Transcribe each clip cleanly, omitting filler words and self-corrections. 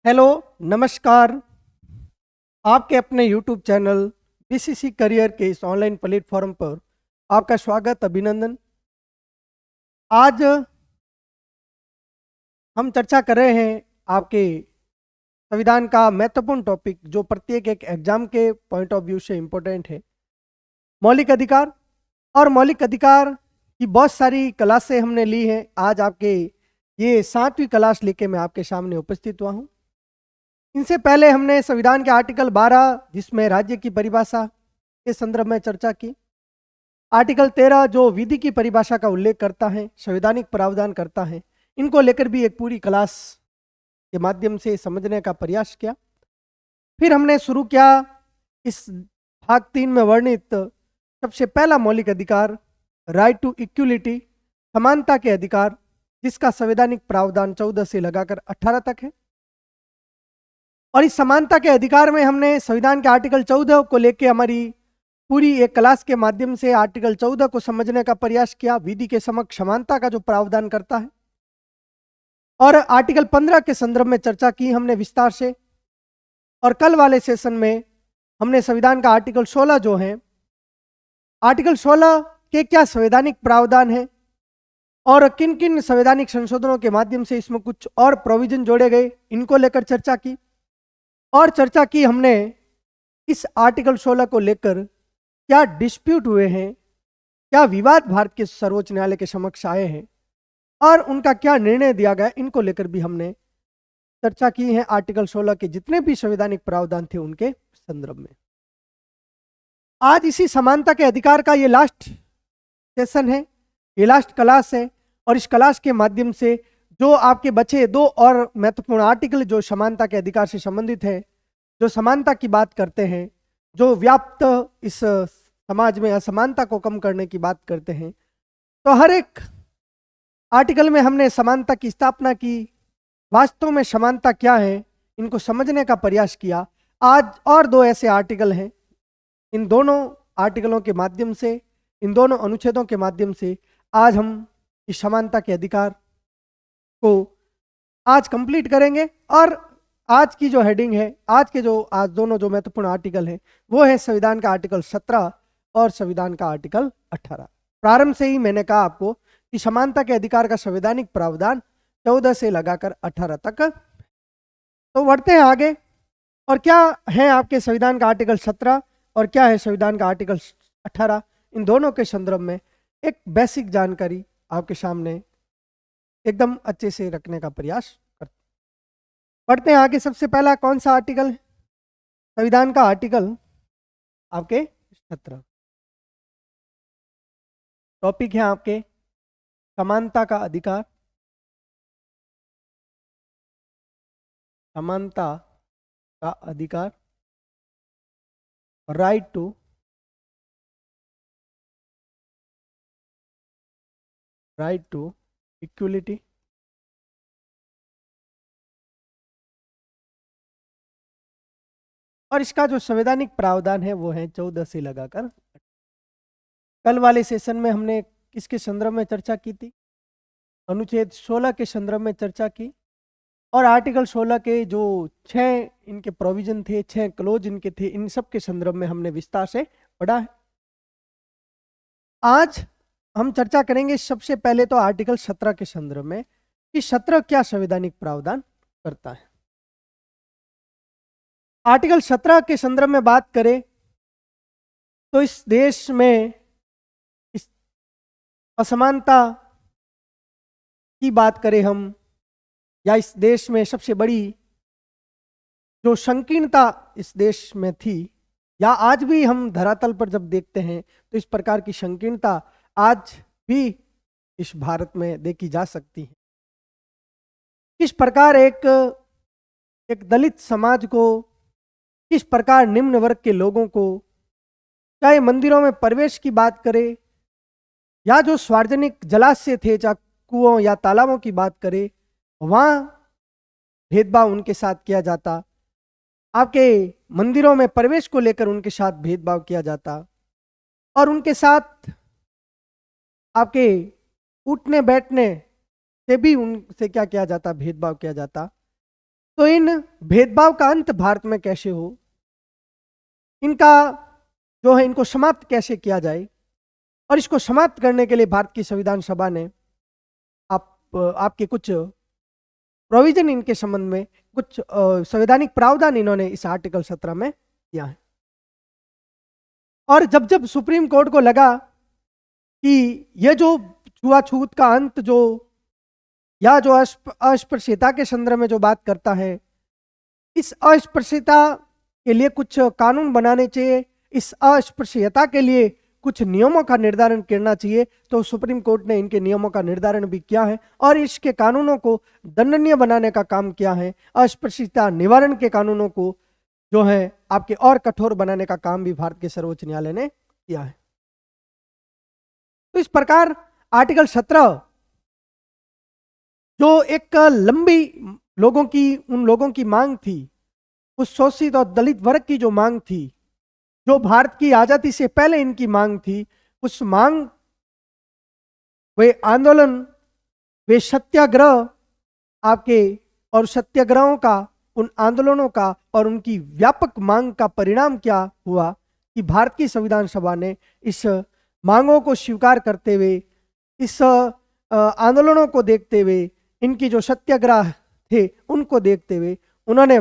Hello, नमस्कार। आपके अपने यूट्यूब चैनल बीसीसी करियर के इस ऑनलाइन प्लेटफॉर्म पर आपका स्वागत, अभिनंदन। आज हम चर्चा कर रहे हैं आपके संविधान का महत्वपूर्ण टॉपिक, जो प्रत्येक एक एग्जाम के पॉइंट ऑफ व्यू से इम्पोर्टेंट है, मौलिक अधिकार। और मौलिक अधिकार की बहुत सारी क्लासें हमने ली हैं। आज आपके ये 7वीं क्लास लेके मैं आपके सामने उपस्थित हुआ हूँ। इनसे पहले हमने संविधान के आर्टिकल 12, जिसमें राज्य की परिभाषा के संदर्भ में चर्चा की, आर्टिकल 13 जो विधि की परिभाषा का उल्लेख करता है, संवैधानिक प्रावधान करता है, इनको लेकर भी एक पूरी क्लास के माध्यम से समझने का प्रयास किया। फिर हमने शुरू किया इस भाग 3 में वर्णित सबसे पहला मौलिक अधिकार, राइट टू इक्वलिटी, समानता के अधिकार, जिसका संवैधानिक प्रावधान 14 से लगाकर 18 तक है। और इस समानता के अधिकार में हमने संविधान के आर्टिकल 14 को लेकर हमारी पूरी एक क्लास के माध्यम से आर्टिकल 14 को समझने का प्रयास किया, विधि के समक्ष समानता का जो प्रावधान करता है। और आर्टिकल 15 के संदर्भ में चर्चा की हमने विस्तार से। और कल वाले सेशन में हमने संविधान का आर्टिकल 16 जो है, आर्टिकल 16 के क्या संवैधानिक प्रावधान है और किन किन संवैधानिक संशोधनों के माध्यम से इसमें कुछ और प्रोविजन जोड़े गए, इनको लेकर चर्चा की। और चर्चा की हमने इस आर्टिकल 16 को लेकर क्या डिस्प्यूट हुए हैं, क्या विवाद भारत के सर्वोच्च न्यायालय के समक्ष आए हैं और उनका क्या निर्णय दिया गया, इनको लेकर भी हमने चर्चा की है। आर्टिकल 16 के जितने भी संवैधानिक प्रावधान थे उनके संदर्भ में आज इसी समानता के अधिकार का ये लास्ट सेशन है, ये लास्ट क्लास है। और इस क्लास के माध्यम से जो आपके बचे दो और महत्वपूर्ण आर्टिकल जो समानता के अधिकार से संबंधित है, जो समानता की बात करते हैं, जो व्याप्त इस समाज में असमानता को कम करने की बात करते हैं, तो हर एक आर्टिकल में हमने समानता की स्थापना की, वास्तव में समानता क्या है, इनको समझने का प्रयास किया। आज और दो ऐसे आर्टिकल हैं, इन दोनों आर्टिकलों के माध्यम से, इन दोनों अनुच्छेदों के माध्यम से आज हम इस समानता के अधिकार को आज कंप्लीट करेंगे। और आज की जो हेडिंग है, आज दोनों जो महत्वपूर्ण आर्टिकल हैं, वो है संविधान का आर्टिकल 17 और संविधान का आर्टिकल 18। प्रारंभ से ही मैंने कहा आपको कि समानता के अधिकार का संवैधानिक प्रावधान 14 से लगाकर 18 तक। तो बढ़ते हैं आगे। और क्या है आपके संविधान का आर्टिकल 17 और क्या है संविधान का आर्टिकल 18, इन दोनों के संदर्भ में एक बेसिक जानकारी आपके सामने एकदम अच्छे से रखने का प्रयास करते हैं। पढ़ते हैं आगे। सबसे पहला कौन सा आर्टिकल है? संविधान का आर्टिकल आपके 17। टॉपिक है आपके समानता का अधिकार, समानता का अधिकार, राइट टू इक्वलिटी। और इसका जो संवैधानिक प्रावधान है वो है 14 से लगाकर। कल वाले सेशन में हमने किसके संदर्भ में चर्चा की थी? अनुच्छेद 16 के संदर्भ में चर्चा की। और आर्टिकल 16 के जो 6 इनके प्रोविजन थे, 6 क्लोज इनके थे, इन सब के संदर्भ में हमने विस्तार से पढ़ा है। आज हम चर्चा करेंगे सबसे पहले तो आर्टिकल 17 के संदर्भ में कि 17 क्या संवैधानिक प्रावधान करता है। आर्टिकल 17 के संदर्भ में बात करें तो इस देश में इस असमानता की बात करें हम, या इस देश में सबसे बड़ी जो संकीर्णता इस देश में थी, या आज भी हम धरातल पर जब देखते हैं तो इस प्रकार की संकीर्णता आज भी इस भारत में देखी जा सकती है। किस प्रकार एक दलित समाज को, किस प्रकार निम्न वर्ग के लोगों को, चाहे मंदिरों में प्रवेश की बात करें या जो सार्वजनिक जलाशय थे, चाहे कुओं या तालाबों की बात करें, वहां भेदभाव उनके साथ किया जाता। आपके मंदिरों में प्रवेश को लेकर उनके साथ भेदभाव किया जाता और उनके साथ आपके उठने बैठने से भी उनसे क्या किया जाता, भेदभाव किया जाता। तो इन भेदभाव का अंत भारत में कैसे हो, इनका जो है इनको समाप्त कैसे किया जाए, और इसको समाप्त करने के लिए भारत की संविधान सभा ने आपके कुछ प्रोविजन, इनके संबंध में कुछ संवैधानिक प्रावधान इन्होंने इस आर्टिकल 17 में किया है। और जब जब सुप्रीम कोर्ट को लगा कि ये जो छुआछूत का अंत जो या जो अस्पृश्यता के संदर्भ में जो बात करता है, इस अस्पृश्यता के लिए कुछ कानून बनाने चाहिए, इस अस्पृश्यता के लिए कुछ नियमों का निर्धारण करना चाहिए, तो सुप्रीम कोर्ट ने इनके नियमों का निर्धारण भी किया है और इसके कानूनों को दंडनीय बनाने का काम किया है। अस्पृश्यता निवारण के कानूनों को जो है आपके और कठोर बनाने का काम भी भारत के सर्वोच्च न्यायालय ने किया है। तो इस प्रकार आर्टिकल 17 जो एक लंबी उन लोगों की मांग थी, उस शोषित और दलित वर्ग की जो मांग थी, जो भारत की आजादी से पहले इनकी मांग थी, उस मांग, वे आंदोलन, वे सत्याग्रह आपके, और सत्याग्रहों का, उन आंदोलनों का और उनकी व्यापक मांग का परिणाम क्या हुआ कि भारत की संविधान सभा ने इस मांगों को स्वीकार करते हुए, इस आंदोलनों को देखते हुए, इनकी जो सत्याग्रह थे उनको देखते हुए उन्होंने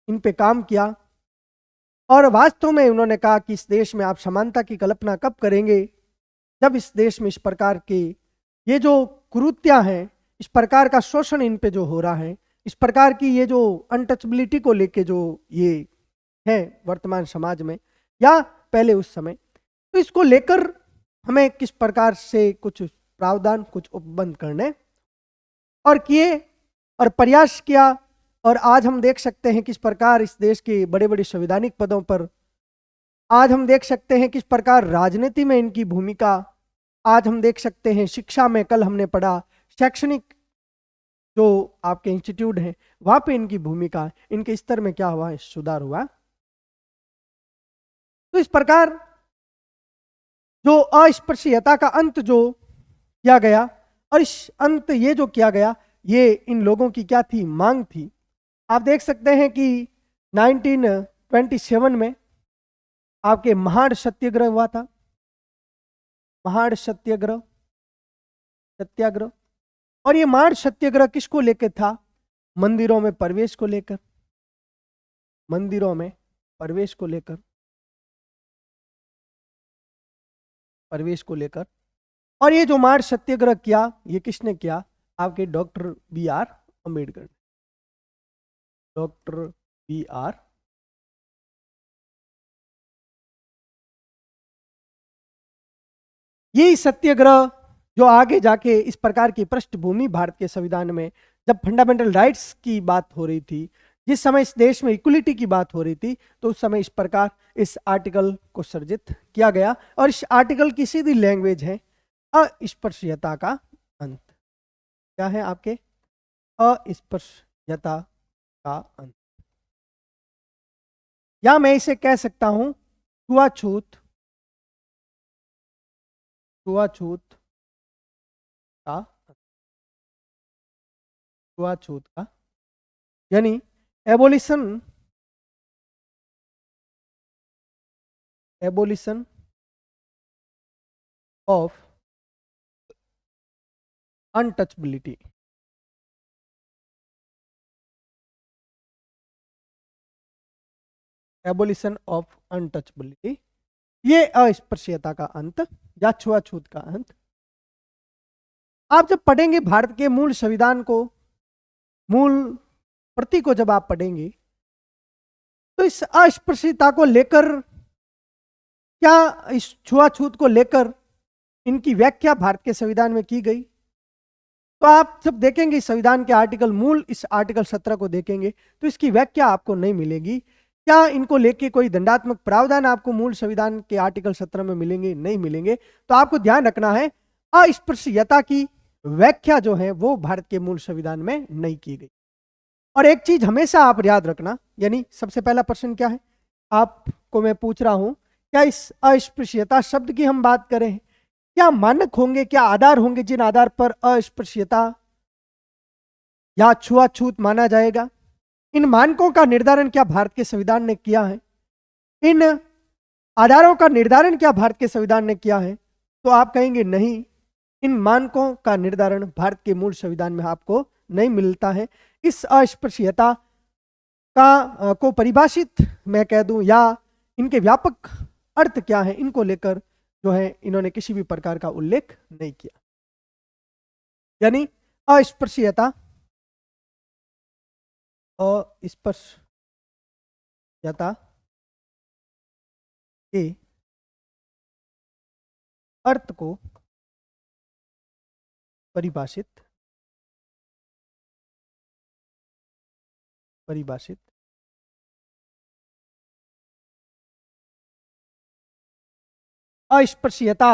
इन पे काम किया। और वास्तव में उन्होंने कहा कि इस देश में आप समानता की कल्पना कब करेंगे, जब इस देश में इस प्रकार के ये जो कुरीतियां हैं, इस प्रकार का शोषण इन पे जो हो रहा है, इस प्रकार की ये जो अनटचबिलिटी को लेके जो ये है वर्तमान समाज में या पहले उस समय, तो इसको लेकर हमें किस प्रकार से कुछ प्रावधान, कुछ उपबंध करने और किए और प्रयास किया। और आज हम देख सकते हैं किस प्रकार इस देश के बड़े बड़े संवैधानिक पदों पर, आज हम देख सकते हैं किस प्रकार राजनीति में इनकी भूमिका, आज हम देख सकते हैं शिक्षा में, कल हमने पढ़ा शैक्षणिक जो आपके इंस्टीट्यूट हैं वहां पे इनकी भूमिका, इनके स्तर में क्या हुआ है, सुधार हुआ। तो इस प्रकार जो अस्पृश्यता का अंत जो किया गया, और इस अंत ये जो किया गया, ये इन लोगों की क्या थी, मांग थी। आप देख सकते हैं कि 1927 में आपके महाड़ सत्याग्रह हुआ था, महाड़ सत्याग्रह, और ये महाड़ सत्याग्रह किसको लेकर था, मंदिरों में प्रवेश को लेकर, मंदिरों में प्रवेश को लेकर, प्रवेश को लेकर। और ये जो महाड़ सत्याग्रह किया, ये किसने किया, आपके doctor B.R. Ambedkar, doctor B.R. यही सत्याग्रह जो आगे जाके इस प्रकार की पृष्ठभूमि भारत के संविधान में, जब फंडामेंटल राइट्स की बात हो रही थी, जिस समय इस देश में इक्वलिटी की बात हो रही थी, तो उस समय इस प्रकार इस आर्टिकल को सर्जित किया गया। और इस आर्टिकल की सीधी लैंग्वेज है अस्पृश्यता का अंत। क्या है आपके, अस्पृश्यता का अंत, या मैं इसे कह सकता हूं छुआछूत, छुआछूत का, छुआछूत का, यानी abolition, abolition of untouchability, abolition of untouchability, ये अस्पृश्यता का अंत या छुआछूत का अंत। आप जब पढ़ेंगे भारत के मूल संविधान को, मूल प्रति को जब आप पढ़ेंगे, तो इस अस्पृश्यता को लेकर, क्या इस छुआछूत को लेकर इनकी व्याख्या भारत के संविधान में की गई। तो आप जब देखेंगे संविधान के आर्टिकल, मूल इस आर्टिकल 17 को देखेंगे, तो इसकी व्याख्या आपको नहीं मिलेगी। क्या इनको लेके कोई दंडात्मक प्रावधान आपको मूल संविधान के आर्टिकल 17 में मिलेंगे, नहीं मिलेंगे। तो आपको ध्यान रखना है, अस्पृश्यता की व्याख्या जो है वो भारत के मूल संविधान में नहीं की गई। और एक चीज हमेशा आप याद रखना, यानी सबसे पहला प्रश्न क्या है आपको मैं पूछ रहा हूं, क्या इस अस्पृश्यता शब्द की हम बात करें, क्या मानक होंगे, क्या आधार होंगे जिन आधार पर अस्पृश्यता या छुआछूत माना जाएगा। इन मानकों का निर्धारण क्या भारत के संविधान ने किया है? इन आधारों का निर्धारण क्या भारत के संविधान ने किया है? तो आप कहेंगे नहीं, इन मानकों का निर्धारण भारत के मूल संविधान में आपको नहीं मिलता है। इस अस्पृश्यता का को परिभाषित मैं कह दूं या इनके व्यापक अर्थ क्या है, इनको लेकर जो है इन्होंने किसी भी प्रकार का उल्लेख नहीं किया। यानी अस्पृश्यता, अस्पृश्यता के अर्थ को परिभाषित अस्पृश्यता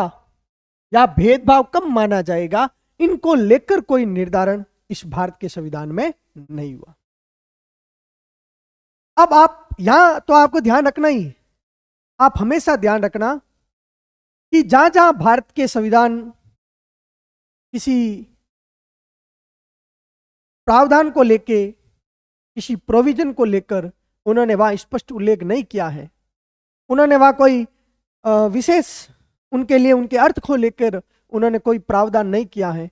या भेदभाव कब माना जाएगा, इनको लेकर कोई निर्धारण इस भारत के संविधान में नहीं हुआ। अब आप यहां तो आपको ध्यान रखना ही, आप हमेशा ध्यान रखना कि जहां जहां भारत के संविधान किसी प्रावधान को लेके, किसी प्रोविजन को लेकर उन्होंने वहां स्पष्ट उल्लेख नहीं किया है, उन्होंने वहां कोई विशेष उनके लिए उनके अर्थ को लेकर उन्होंने कोई प्रावधान नहीं किया है,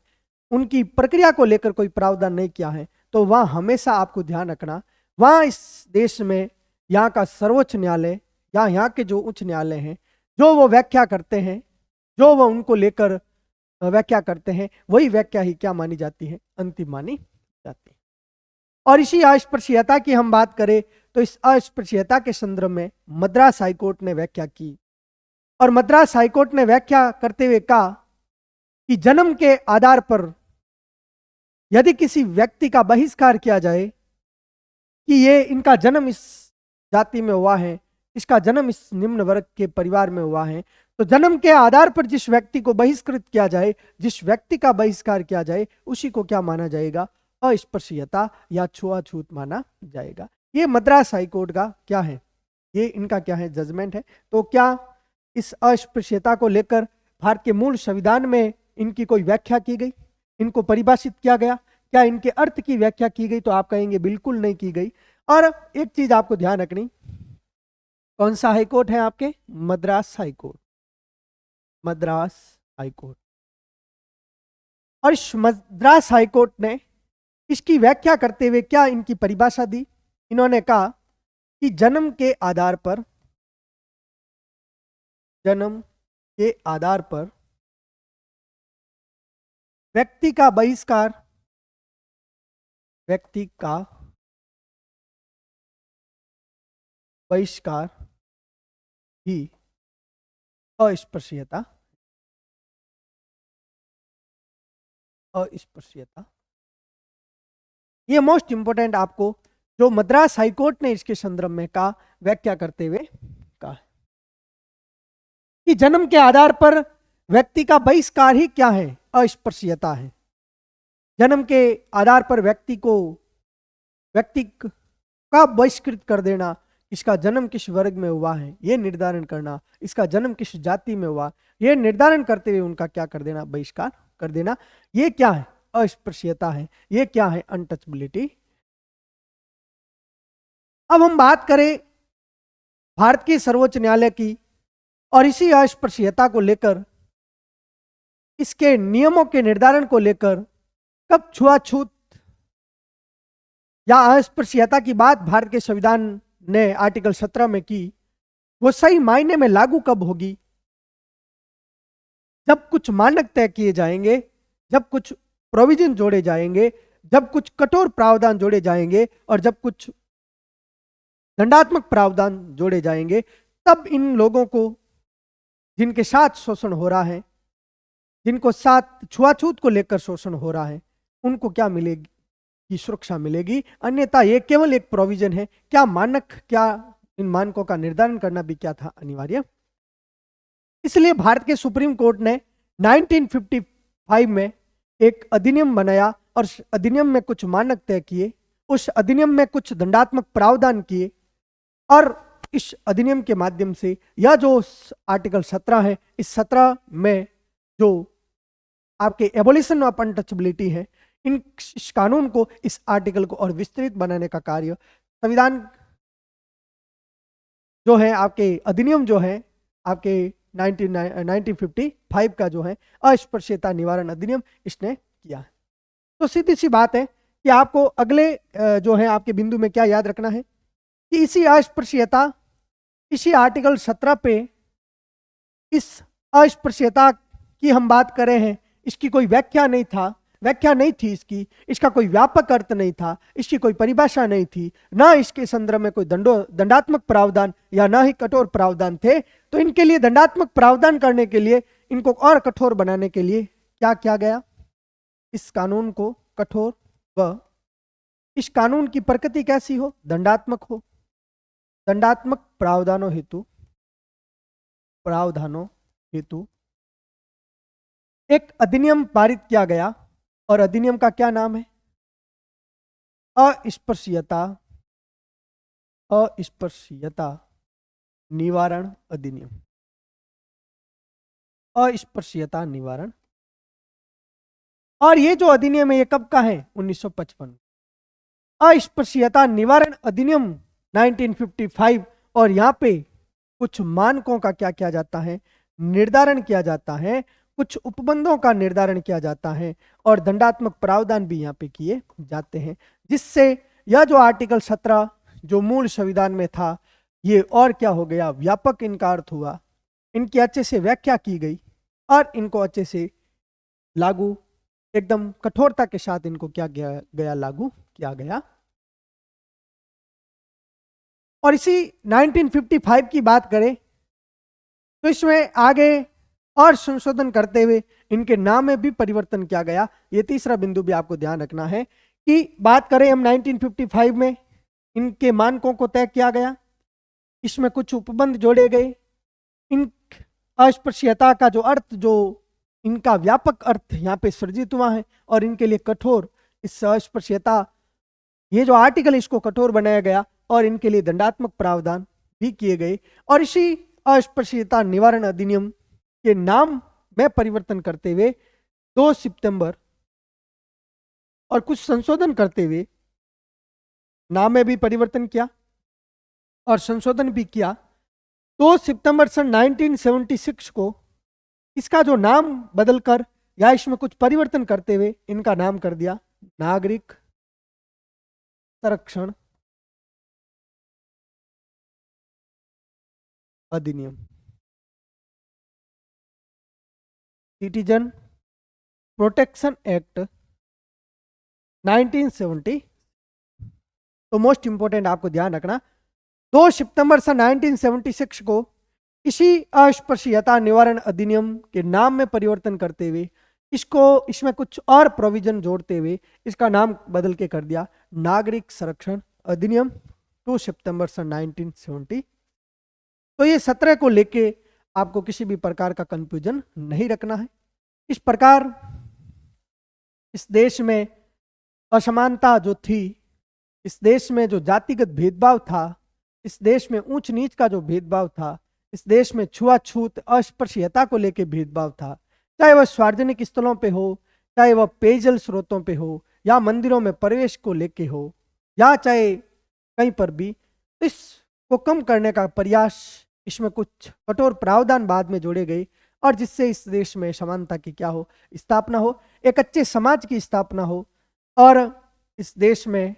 उनकी प्रक्रिया को लेकर कोई प्रावधान नहीं किया है, तो वहां हमेशा आपको ध्यान रखना, वहां इस देश में यहाँ का सर्वोच्च न्यायालय या यहाँ के जो उच्च न्यायालय हैं, जो वो व्याख्या करते हैं, जो वो उनको लेकर व्याख्या करते हैं, वही व्याख्या ही क्या मानी जाती है, अंतिम मानी जाती है। और इसी अस्पृश्यता की हम बात करें तो इस अस्पृश्यता के संदर्भ में मद्रास हाईकोर्ट ने व्याख्या की, और मद्रास हाईकोर्ट ने व्याख्या करते हुए कहा कि जन्म के आधार पर यदि किसी व्यक्ति का बहिष्कार किया जाए कि ये इनका जन्म इस जाति में हुआ है, इसका जन्म इस निम्न वर्ग के परिवार में हुआ है, तो जन्म के आधार पर जिस व्यक्ति को बहिष्कृत किया जाए, जिस व्यक्ति का बहिष्कार किया जाए, उसी को क्या माना जाएगा, अस्पृश्यता या छुआछूत माना जाएगा। ये मद्रास हाईकोर्ट का क्या है, ये इनका क्या है, जजमेंट है। तो क्या इस अस्पृश्यता को लेकर भारत के मूल संविधान में इनकी कोई व्याख्या की गई, इनको परिभाषित किया गया, क्या इनके अर्थ की व्याख्या की गई? तो आप कहेंगे बिल्कुल नहीं की गई। और एक चीज आपको ध्यान रखनी, कौन सा हाईकोर्ट है आपके, मद्रास हाईकोर्ट, मद्रास हाईकोर्ट। और इस मद्रास हाईकोर्ट ने इसकी व्याख्या करते हुए क्या इनकी परिभाषा दी, इन्होंने कहा कि जन्म के आधार पर, जन्म के आधार पर व्यक्ति का बहिष्कार, व्यक्ति का बहिष्कार ही अस्पृश्यता, अस्पृश्यता। ये मोस्ट इंपोर्टेंट आपको जो मद्रास हाईकोर्ट ने इसके संदर्भ में कहा, व्याख्या करते हुए कहा कि जन्म के आधार पर व्यक्ति का बहिष्कार ही क्या है, अस्पृश्यता है। जन्म के आधार पर व्यक्ति का बहिष्कृत कर देना, इसका जन्म किस वर्ग में हुआ है यह निर्धारण करना, इसका जन्म किस जाति में हुआ यह निर्धारण करते हुए उनका क्या कर देना, बहिष्कार कर देना, ये क्या है, अस्पृश्यता है। ये क्या है, अनटचेबिलिटी। अब हम बात करें भारत के सर्वोच्च न्यायालय की, और इसी अस्पृश्यता को लेकर, इसके नियमों के निर्धारण को लेकर कब छुआछूत या अस्पृश्यता की बात भारत के संविधान ने आर्टिकल 17 में की, वो सही मायने में लागू कब होगी, जब कुछ मानक तय किए जाएंगे, जब कुछ प्रोविजन जोड़े जाएंगे, जब कुछ कठोर प्रावधान जोड़े जाएंगे, और जब कुछ दंडात्मक प्रावधान जोड़े जाएंगे, तब इन लोगों को जिनके साथ शोषण हो रहा है, जिनको साथ छुआछूत को लेकर शोषण हो रहा है, उनको क्या मिलेगी, की सुरक्षा मिलेगी। अन्यथा ये केवल एक प्रोविजन है। क्या मानक, क्या इन मानकों का निर्धारण करना भी क्या था, अनिवार्य। इसलिए भारत के सुप्रीम कोर्ट ने 1955 में एक अधिनियम बनाया, और अधिनियम में कुछ मानक तय किए, उस अधिनियम में कुछ दंडात्मक प्रावधान किए, और इस अधिनियम के माध्यम से यह जो आर्टिकल 17 है, इस 17 में जो आपके एबोलिशन ऑफ अनटचेबिलिटी है, इस कानून को, इस आर्टिकल को और विस्तृत बनाने का कार्य संविधान जो है, आपके अधिनियम जो है आपके 1955 का जो है अस्पृश्यता निवारण अधिनियम, इसने किया है। तो सीधी सी बात है कि आपको अगले जो है आपके बिंदु में क्या याद रखना है कि इसी अस्पृश्यता, इसी आर्टिकल 17 पे इस अस्पृश्यता की हम बात कर रहे हैं, इसकी कोई व्याख्या नहीं थी इसका कोई व्यापक अर्थ नहीं था, इसकी कोई परिभाषा नहीं थी, ना इसके संदर्भ में कोई दंडात्मक प्रावधान या ना ही कठोर प्रावधान थे। तो इनके लिए दंडात्मक प्रावधान करने के लिए, इनको और कठोर बनाने के लिए क्या किया गया, इस कानून को कठोर व इस कानून की प्रकृति कैसी हो, दंडात्मक हो, दंडात्मक प्रावधानों हेतु एक अधिनियम पारित किया गया और अधिनियम का क्या नाम है, अस्पृश्यता निवारण अधिनियम। अस्पृश्यता निवारण, और ये जो अधिनियम है ये कब का है, 1955। अस्पृश्यता निवारण अधिनियम 1955, और यहाँ पे कुछ मानकों का क्या किया जाता है, निर्धारण किया जाता है, कुछ उपबंधों का निर्धारण किया जाता है और दंडात्मक प्रावधान भी यहाँ पे किए जाते हैं, जिससे यह जो आर्टिकल 17 जो मूल संविधान में था, ये और क्या हो गया, व्यापक इनका अर्थ हुआ, इनकी अच्छे से व्याख्या की गई और इनको अच्छे से लागू, एकदम कठोरता के साथ इनको क्या किया गया, लागू किया गया। और इसी 1955 की बात करें तो इसमें आगे और संशोधन करते हुए इनके नाम में भी परिवर्तन किया गया। ये तीसरा बिंदु भी आपको ध्यान रखना है कि बात करें हम 1955 में इनके मानकों को तय किया गया, इसमें कुछ उपबंध जोड़े गए, इन अस्पृश्यता का जो अर्थ, जो इनका व्यापक अर्थ यहाँ पे सृजित हुआ है और इनके लिए कठोर, इस अस्पृश्यता ये जो आर्टिकल इसको कठोर बनाया गया और इनके लिए दंडात्मक प्रावधान भी किए गए। और इसी अस्पृश्यता निवारण अधिनियम के नाम में परिवर्तन करते हुए 2 सितंबर और कुछ संशोधन करते हुए नाम में भी परिवर्तन किया और संशोधन भी किया। 2 सितंबर सन 1976 को इसका जो नाम बदलकर या इसमें कुछ परिवर्तन करते हुए इनका नाम कर दिया नागरिक संरक्षण अधिनियम, सिटीजन प्रोटेक्शन एक्ट 1970। तो मोस्ट इंपोर्टेंट आपको ध्यान रखना, 2 सितंबर सन 1976 को इसी अस्पृश्यता निवारण अधिनियम के नाम में परिवर्तन करते हुए इसमें कुछ और प्रोविजन जोड़ते हुए इसका नाम बदल के कर दिया नागरिक संरक्षण अधिनियम 2 सितंबर सन 1970। तो ये 17 को लेके आपको किसी भी प्रकार का कंफ्यूजन नहीं रखना है। इस प्रकार इस देश में असमानता जो थी, इस देश में जो जातिगत भेदभाव था, इस देश में ऊंच नीच का जो भेदभाव था, इस देश में छुआछूत अस्पृश्यता को लेके भेदभाव था, चाहे वह सार्वजनिक स्थलों पे हो, चाहे वह पेयजल स्रोतों पे हो, या मंदिरों में प्रवेश को लेके हो, या चाहे कहीं पर भी, इसको कम करने का प्रयास, इसमें कुछ कठोर प्रावधान बाद में जोड़े गए और जिससे इस देश में समानता की क्या हो, स्थापना हो, एक अच्छे समाज की स्थापना हो। और इस देश में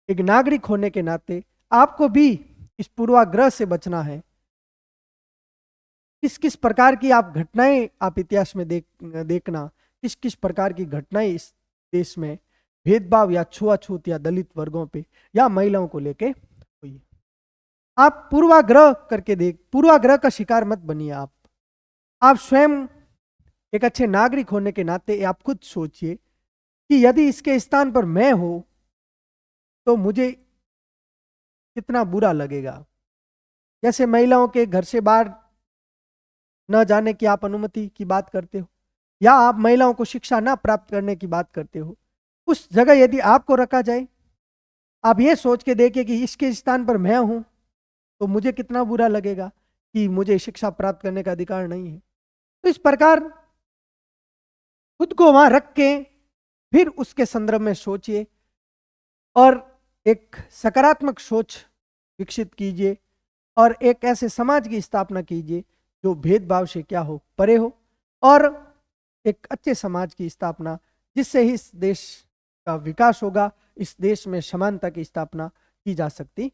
एक नागरिक होने के नाते आपको भी इस पूर्वाग्रह से बचना है। किस किस प्रकार की आप घटनाएं आप इतिहास में देखना, किस किस प्रकार की घटनाएं इस देश में भेदभाव या छुआछूत या दलित वर्गों पे या महिलाओं को लेके हुई। आप पूर्वाग्रह करके पूर्वाग्रह का शिकार मत बनिए। आप स्वयं एक अच्छे नागरिक होने के नाते आप खुद सोचिए कि यदि इसके स्थान पर मैं हूं तो मुझे कितना बुरा लगेगा। जैसे महिलाओं के घर से बाहर न जाने की आप अनुमति की बात करते हो, या आप महिलाओं को शिक्षा ना प्राप्त करने की बात करते हो, उस जगह यदि आपको रखा जाए, आप ये सोच के देखिए कि इसके स्थान पर मैं हूं तो मुझे कितना बुरा लगेगा कि मुझे शिक्षा प्राप्त करने का अधिकार नहीं है। तो इस प्रकार खुद को वहां रख के फिर उसके संदर्भ में सोचिए और एक सकारात्मक सोच विकसित कीजिए और एक ऐसे समाज की स्थापना कीजिए जो भेदभाव से क्या हो, परे हो, और एक अच्छे समाज की स्थापना जिससे ही इस देश का विकास होगा, इस देश में समानता की स्थापना की जा सकती,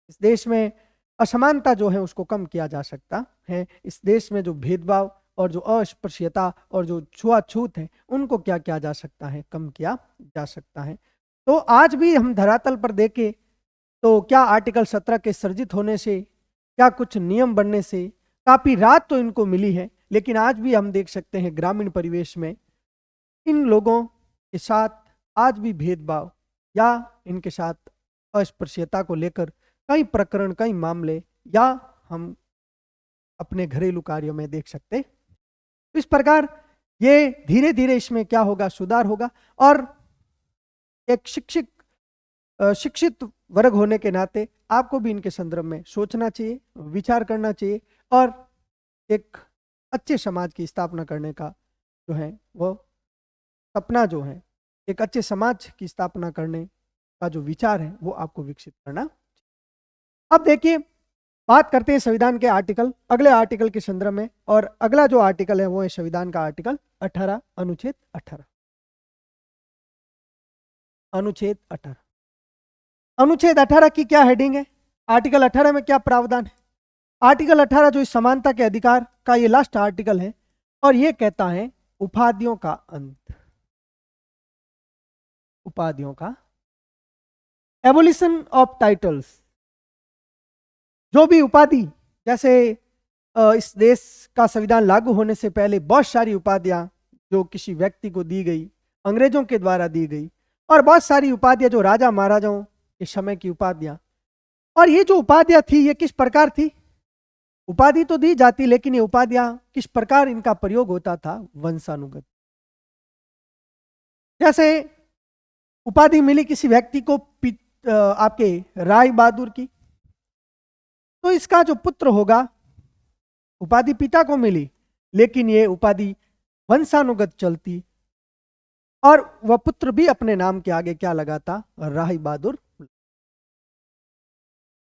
इस देश में असमानता जो है उसको कम किया जा सकता है, इस देश में जो भेदभाव और जो अस्पृश्यता और जो छुआछूत है उनको क्या किया जा सकता है, कम किया जा सकता है। तो आज भी हम धरातल पर देखें तो क्या आर्टिकल 17 के सर्जित होने से, क्या कुछ नियम बनने से काफी राहत तो इनको मिली है, लेकिन आज भी हम देख सकते हैं ग्रामीण परिवेश में इन लोगों के साथ आज भी भेदभाव या इनके साथ अस्पृश्यता को लेकर कई प्रकरण, कई मामले या हम अपने घरेलू कार्यों में देख सकते। इस प्रकार ये धीरे धीरे इसमें क्या होगा, सुधार होगा। और एक शिक्षित वर्ग होने के नाते आपको भी इनके संदर्भ में सोचना चाहिए, विचार करना चाहिए और एक अच्छे समाज की स्थापना करने का जो है वो सपना जो है, एक अच्छे समाज की स्थापना करने का जो विचार है वो आपको विकसित करना। अब देखिए, बात करते हैं संविधान के आर्टिकल, अगले आर्टिकल के संदर्भ में, और अगला जो आर्टिकल है वो है संविधान का आर्टिकल 18, अनुच्छेद 18। अनुच्छेद 18, अनुच्छेद 18 की क्या हेडिंग है, आर्टिकल 18 में क्या प्रावधान है? आर्टिकल 18 जो इस समानता के अधिकार का ये लास्ट आर्टिकल है और ये कहता है उपाधियों का अंत, उपाधियों का, एबोलिशन ऑफ टाइटल्स। जो भी उपाधि, जैसे इस देश का संविधान लागू होने से पहले बहुत सारी उपाधियां जो किसी व्यक्ति को दी गई, अंग्रेजों के द्वारा दी गई, और बहुत सारी उपाधियां जो राजा महाराजाओं के समय की उपाधियां, और ये जो उपाधियां थी ये किस प्रकार थी? उपाधि तो दी जाती, लेकिन ये उपाधियां किस प्रकार इनका प्रयोग होता था? वंशानुगत। जैसे उपाधि मिली किसी व्यक्ति को आपके राय बहादुर की, तो इसका जो पुत्र होगा, उपाधि पिता को मिली लेकिन ये उपाधि वंशानुगत चलती और वह पुत्र भी अपने नाम के आगे क्या लगाता? राय बहादुर।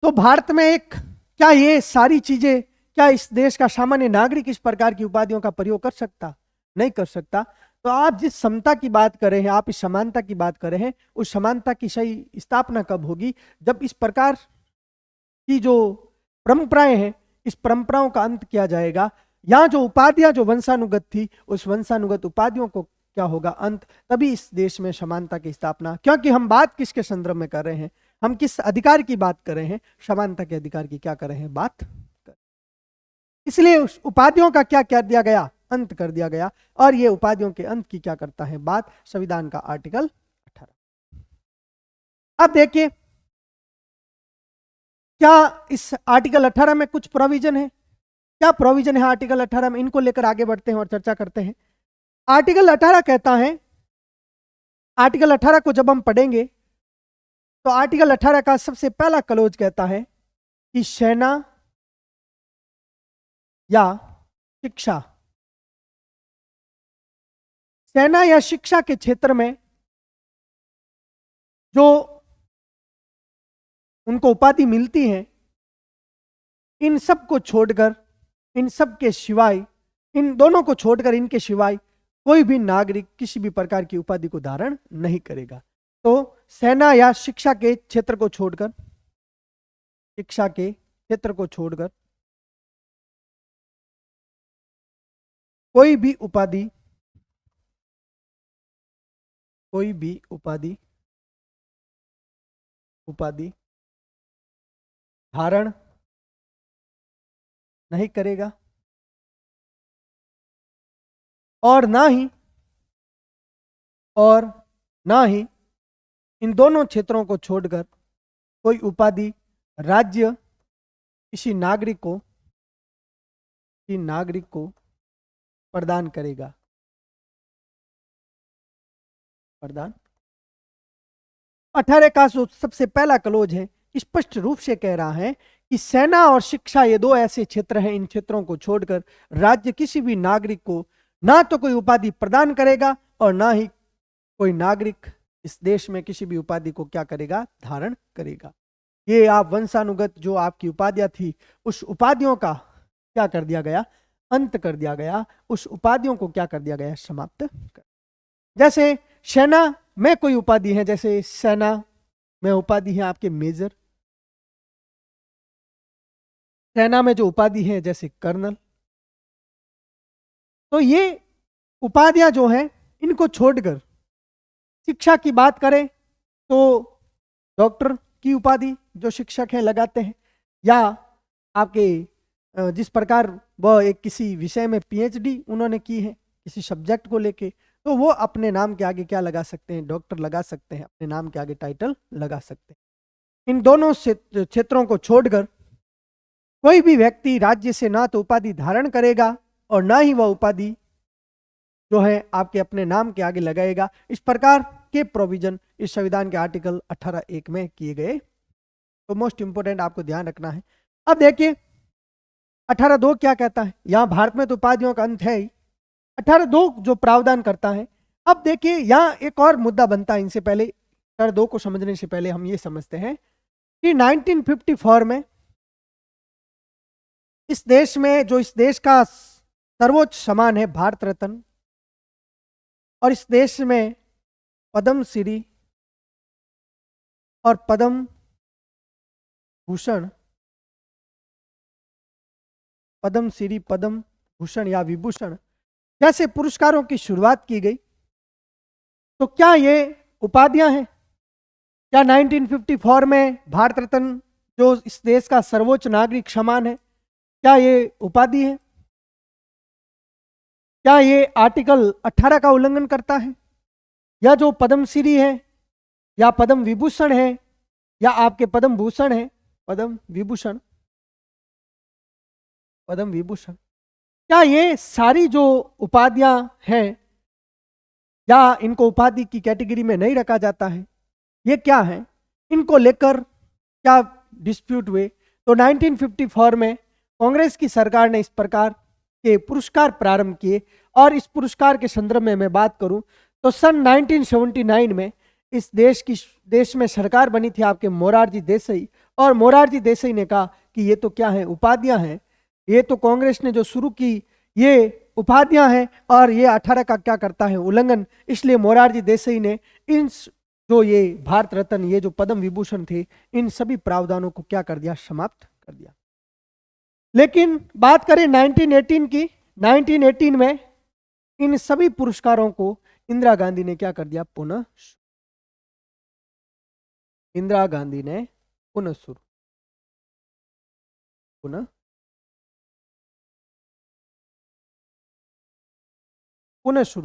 तो भारत में एक, क्या ये सारी चीजें, क्या इस देश का सामान्य नागरिक इस प्रकार की उपाधियों का प्रयोग कर सकता? नहीं कर सकता। तो आप जिस समता की बात कर रहे हैं, आप इस समानता की बात कर रहे हैं, उस समानता की सही स्थापना कब होगी? जब इस प्रकार की जो परंपराएं हैं, इस परंपराओं का अंत किया जाएगा। यहाँ जो उपाधियां जो वंशानुगत थी, उस वंशानुगत उपाधियों को क्या होगा? अंत। तभी इस देश में समानता की स्थापना। क्योंकि हम बात किसके संदर्भ में कर रहे हैं? हम किस अधिकार की बात कर रहे हैं? समानता के अधिकार की क्या कर रहे हैं? बात कर। इसलिए उस उपाधियों का क्या कर दिया गया? अंत कर दिया गया। और ये उपाधियों के अंत की क्या करता है बात? संविधान का आर्टिकल 18। अब देखिए, क्या इस आर्टिकल 18 में कुछ प्रोविजन है? क्या प्रोविजन है आर्टिकल 18 में? इनको लेकर आगे बढ़ते हैं और चर्चा करते हैं। आर्टिकल 18 कहता है, आर्टिकल 18 को जब हम पढ़ेंगे तो आर्टिकल 18 का सबसे पहला क्लोज कहता है कि सेना या शिक्षा, सेना या शिक्षा के क्षेत्र में जो उनको उपाधि मिलती है, इन सब को छोड़कर, इन सब के सिवाय, इन दोनों को छोड़कर, इनके सिवाय कोई भी नागरिक किसी भी प्रकार की उपाधि को धारण नहीं करेगा। तो सेना या शिक्षा के क्षेत्र को छोड़कर, शिक्षा के क्षेत्र को छोड़कर कोई भी उपाधि, कोई भी उपाधि धारण नहीं करेगा, और ना ही इन दोनों क्षेत्रों को छोड़कर कोई उपाधि राज्य किसी नागरिक को प्रदान करेगा। प्रदान 18 का जो सबसे पहला क्लोज है स्पष्ट रूप से कह रहा है कि सेना और शिक्षा ये दो ऐसे क्षेत्र हैं, इन क्षेत्रों को छोड़कर राज्य किसी भी नागरिक को ना तो कोई उपाधि प्रदान करेगा और ना ही कोई नागरिक इस देश में किसी भी उपाधि को क्या करेगा, धारण करेगा। ये आप वंशानुगत जो आपकी उपाधियां थी, उस उपाधियों का क्या कर दिया गया, अंत कर दिया गया। उस उपाधियों को क्या कर दिया गया, समाप्त कर। जैसे सेना में कोई उपाधि है, जैसे सेना में उपाधि है आपके मेजर, सेना में जो उपाधि है जैसे कर्नल। तो ये उपाधियां जो हैं, इनको छोड़कर शिक्षा की बात करें तो डॉक्टर की उपाधि जो शिक्षक हैं लगाते हैं, या आपके जिस प्रकार वह एक किसी विषय में पीएचडी उन्होंने की है किसी सब्जेक्ट को लेके, तो वो अपने नाम के आगे क्या लगा सकते हैं, डॉक्टर लगा सकते हैं, अपने नाम के आगे टाइटल लगा सकते हैं। इन दोनों क्षेत्रों को छोड़कर कोई भी व्यक्ति राज्य से ना तो उपाधि धारण करेगा और ना ही वह उपाधि जो है आपके अपने नाम के आगे लगाएगा। इस प्रकार के प्रोविजन इस संविधान के आर्टिकल 18(1) में किए गए। तो मोस्ट इंपोर्टेंट आपको ध्यान रखना है। अब देखिए 18(2) क्या कहता है। यहां भारत में तो उपाधियों का अंत है ही, 18(2) जो प्रावधान करता है। अब देखिए यहां एक और मुद्दा बनता है। इनसे पहले 18(2) को समझने से पहले हम ये समझते हैं कि 1954 में इस देश में जो इस देश का सर्वोच्च सम्मान है भारत रत्न, और इस देश में पद्मश्री और पद्म भूषण, पद्मश्री, पद्म भूषण या विभूषण जैसे पुरस्कारों की शुरुआत की गई। तो क्या ये उपाधियां हैं? क्या 1954 में भारत रत्न जो इस देश का सर्वोच्च नागरिक सम्मान है, क्या ये उपाधि है? क्या ये आर्टिकल 18 का उल्लंघन करता है? या जो पद्मश्री है या पद्म विभूषण है या आपके पद्म भूषण है, पद्म विभूषण, पद्म विभूषण, क्या ये सारी जो उपाधियां हैं या इनको उपाधि की कैटेगरी में नहीं रखा जाता है? ये क्या है, इनको लेकर क्या डिस्प्यूट हुए? तो 1954 में कांग्रेस की सरकार ने इस प्रकार के पुरस्कार प्रारंभ किए। और इस पुरस्कार के संदर्भ में मैं बात करूं तो सन 1979 में इस देश में सरकार बनी थी आपके मोरारजी देसाई, और मोरारजी देसाई ने कहा कि ये तो क्या है, उपाधियां हैं, ये तो कांग्रेस ने जो शुरू की ये उपाधियां हैं और ये 18 का क्या करता है, उल्लंघन। इसलिए मोरारजी देसाई ने इन जो ये भारत रत्न, ये जो पद्म विभूषण थे, इन सभी प्रावधानों को क्या कर दिया, समाप्त कर दिया। लेकिन बात करें 1918 की, 1918 में इन सभी पुरस्कारों को इंदिरा गांधी ने क्या कर दिया, पुनः, इंदिरा गांधी ने पुनः शुरू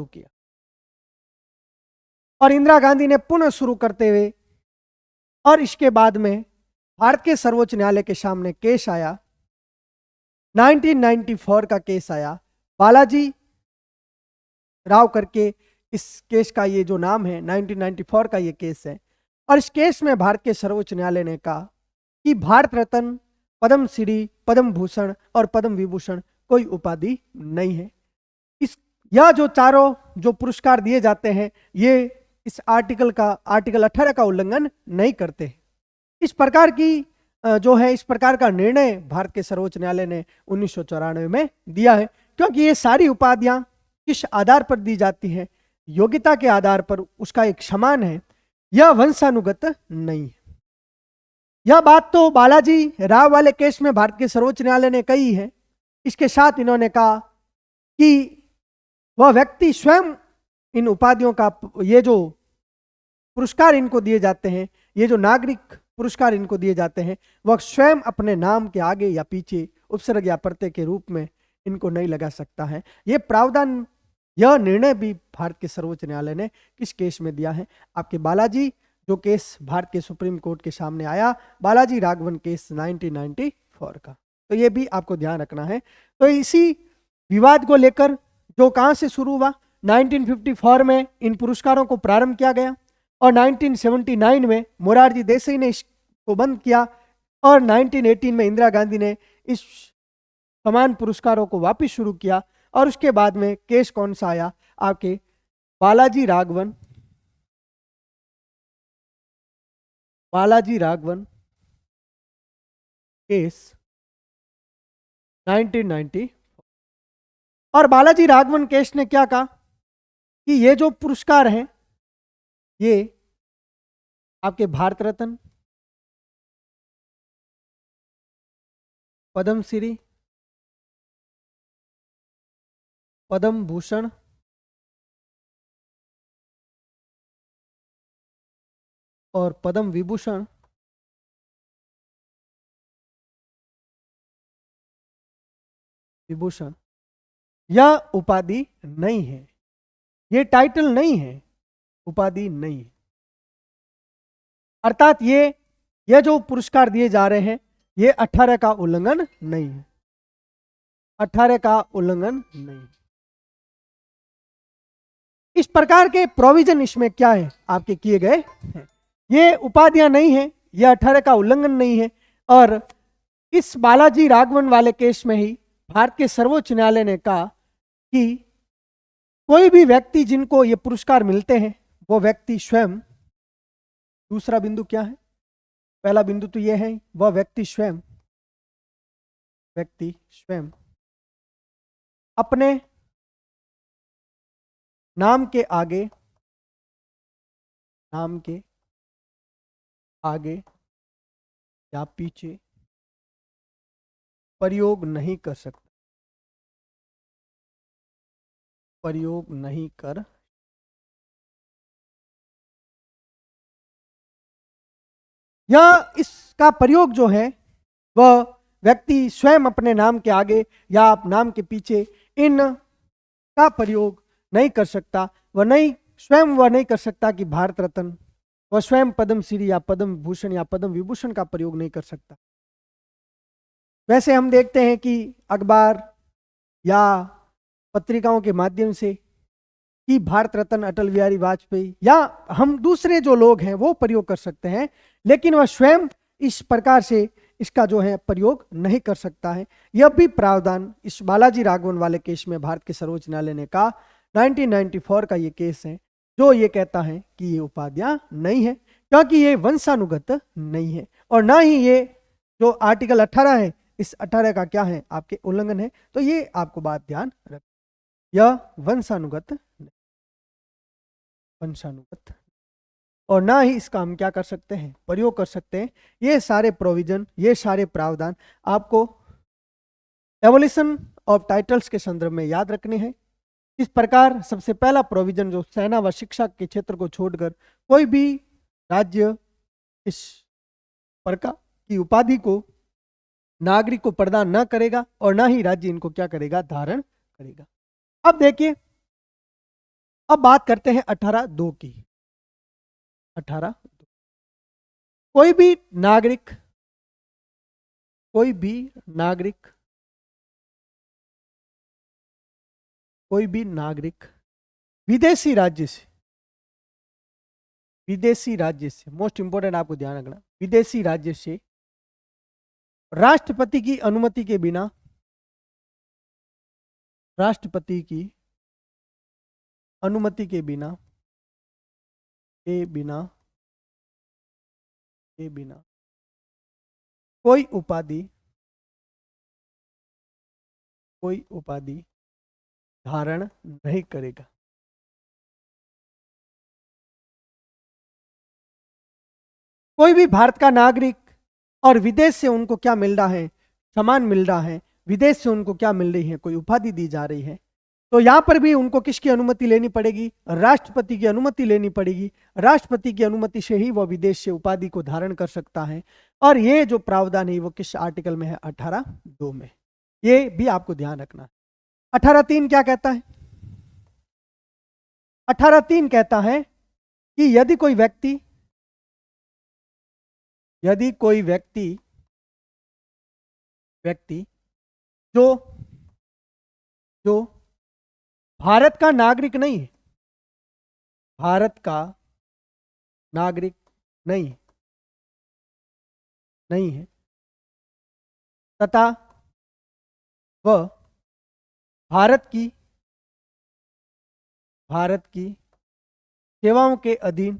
किया। और इंदिरा गांधी ने पुनः शुरू करते हुए और इसके बाद में भारत के सर्वोच्च न्यायालय के सामने केस आया, 1994 का केस आया, बालाजी राव करके इस केस का ये जो नाम है, 1994 का ये केस है। और इस केस में भारत के सर्वोच्च न्यायालय ने कहा कि भारत रत्न, पद्मश्री, पद्म भूषण और पद्म विभूषण कोई उपाधि नहीं है। यह जो चारों जो पुरस्कार दिए जाते हैं ये इस आर्टिकल 18 का उल्लंघन नहीं करते। इस प्रकार की जो है, इस प्रकार का निर्णय भारत के सर्वोच्च न्यायालय ने 1994 में दिया है। क्योंकि ये सारी उपाधियां किस आधार पर दी जाती हैं, योग्यता के आधार पर उसका एक सम्मान है, यह वंशानुगत नहीं है। यह बात तो बालाजी राव वाले केस में भारत के सर्वोच्च न्यायालय ने कही है। इसके साथ इन्होंने कहा कि वह व्यक्ति स्वयं इन उपाधियों का, ये जो पुरस्कार इनको दिए जाते हैं, ये जो नागरिक पुरस्कार इनको दिए जाते हैं, वह स्वयं अपने नाम के आगे या पीछे उपसर्ग या प्रत्यय के रूप में इनको नहीं लगा सकता है। ये प्रावधान, यह निर्णय भी भारत के सर्वोच्च न्यायालय ने किस केस में दिया है, आपके बालाजी, जो केस भारत के सुप्रीम कोर्ट के सामने आया, बालाजी राघवन केस 1994 का। तो ये भी आपको ध्यान रखना है। तो इसी विवाद को लेकर जो कहां से शुरू हुआ, 1954 में इन पुरस्कारों को प्रारंभ किया गया और 1979 में मोरारजी देसाई ने इसको बंद किया और 1918 में इंदिरा गांधी ने इस समान पुरस्कारों को वापस शुरू किया। और उसके बाद में केस कौन सा आया, आपके बालाजी राघवन बालाजी राघवन केस 1990। और बालाजी राघवन केस ने क्या कहा कि ये जो पुरस्कार हैं ये आपके भारत रत्न, पद्मश्री, पद्म भूषण और पद्म विभूषण यह उपाधि नहीं है, ये टाइटल नहीं है, उपाधि नहीं है। अर्थात ये जो पुरस्कार दिए जा रहे हैं ये 18 का उल्लंघन नहीं है, 18 का उल्लंघन नहीं। इस प्रकार के प्रोविजन इसमें क्या है आपके किए गए हैं। ये उपाधियां नहीं है, ये 18 का उल्लंघन नहीं है। और इस बालाजी राघवन वाले केस में ही भारत के सर्वोच्च न्यायालय ने कहा कि कोई भी व्यक्ति जिनको ये पुरस्कार मिलते हैं वो व्यक्ति स्वयं, दूसरा बिंदु क्या है, पहला बिंदु तो ये है वह व्यक्ति स्वयं अपने नाम के आगे या पीछे प्रयोग नहीं कर सकता, या इसका प्रयोग जो है वह व्यक्ति स्वयं अपने नाम के आगे या नाम के पीछे इन का प्रयोग नहीं कर सकता। वह नहीं कर सकता कि भारत रत्न, वह स्वयं पद्मश्री या पद्म भूषण या पद्म विभूषण का प्रयोग नहीं कर सकता। वैसे हम देखते हैं कि अखबार या पत्रिकाओं के माध्यम से कि भारत रत्न अटल बिहारी वाजपेयी या हम दूसरे जो लोग हैं वो प्रयोग कर सकते हैं, लेकिन वह स्वयं इस प्रकार से इसका जो है प्रयोग नहीं कर सकता है। यह भी प्रावधान इस बालाजी राघवन वाले केस में भारत के सर्वोच्च न्यायालय ने कहा, 1994 का ये केस है जो ये कहता है कि ये उपाधियां नहीं है क्योंकि ये वंशानुगत नहीं है और ना ही ये जो आर्टिकल 18 है इस 18 का क्या है आपके उल्लंघन है। तो ये आपको बात ध्यान रख, यह वंशानुगत और ना ही इसका हम क्या कर सकते हैं प्रयोग कर सकते हैं। ये सारे प्रोविजन, ये सारे प्रावधान आपको एवोल्यूशन ऑफ टाइटल्स के संदर्भ में याद रखने हैं। इस प्रकार सबसे पहला प्रोविजन जो सेना व शिक्षा के क्षेत्र को छोड़कर कोई भी राज्य इस प्रकार की उपाधि को नागरिक को प्रदान न करेगा और ना ही राज्य इनको क्या करेगा धारण करेगा। अब देखिए, अब बात करते हैं 18(2) की। 18 कोई भी नागरिक विदेशी राज्य से मोस्ट इंपोर्टेंट आपको ध्यान रखना, विदेशी राज्य से राष्ट्रपति की अनुमति के बिना कोई उपाधि धारण नहीं करेगा। कोई भी भारत का नागरिक और विदेश से उनको क्या मिल रहा है, सम्मान मिल रहा है, विदेश से उनको क्या मिल रही है, कोई उपाधि दी जा रही है, तो यहां पर भी उनको किसकी अनुमति लेनी पड़ेगी, राष्ट्रपति की अनुमति लेनी पड़ेगी। राष्ट्रपति की अनुमति से ही वह विदेश से उपाधि को धारण कर सकता है। और ये जो प्रावधान है वो किस आर्टिकल में है, 18(2) में। ये भी आपको ध्यान रखना है। 18(3) क्या कहता है, 18(3) कहता है कि यदि कोई व्यक्ति जो भारत का नागरिक नहीं है, नहीं है तथा वह भारत की सेवाओं के अधीन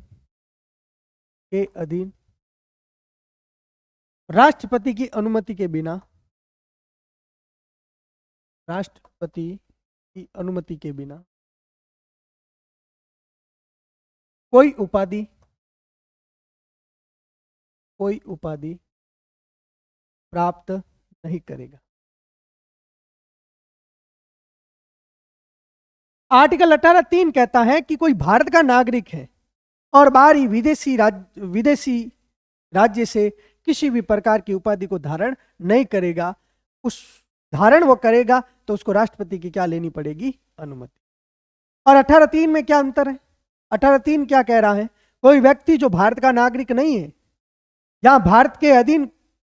राष्ट्रपति की अनुमति के बिना, राष्ट्रपति की अनुमति के बिना कोई उपाधि प्राप्त नहीं करेगा। आर्टिकल 18(3) कहता है कि कोई भारत का नागरिक है और बाहरी विदेशी राज्य से किसी भी प्रकार की उपाधि को धारण नहीं करेगा, उस धारण वो करेगा तो उसको राष्ट्रपति की क्या लेनी पड़ेगी? अनुमति। और 18(3) में क्या अंतर है? 18(3) क्या कह रहा है? कोई व्यक्ति जो भारत का नागरिक नहीं है या भारत के अधीन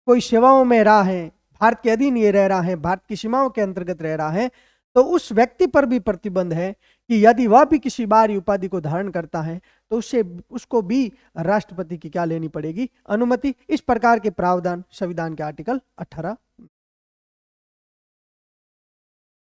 कोई सेवाओं में रहा है, भारत के अधीन ये रह रहा है, भारत की सीमाओं के अंतर्गत रह रहा है, तो उस व्यक्ति पर भी प्रतिबंध है कि यदि वह भी किसी बाहरी उपाधि को धारण करता है तो उसको भी राष्ट्रपति की क्या लेनी पड़ेगी? अनुमति। इस प्रकार के प्रावधान संविधान के आर्टिकल 18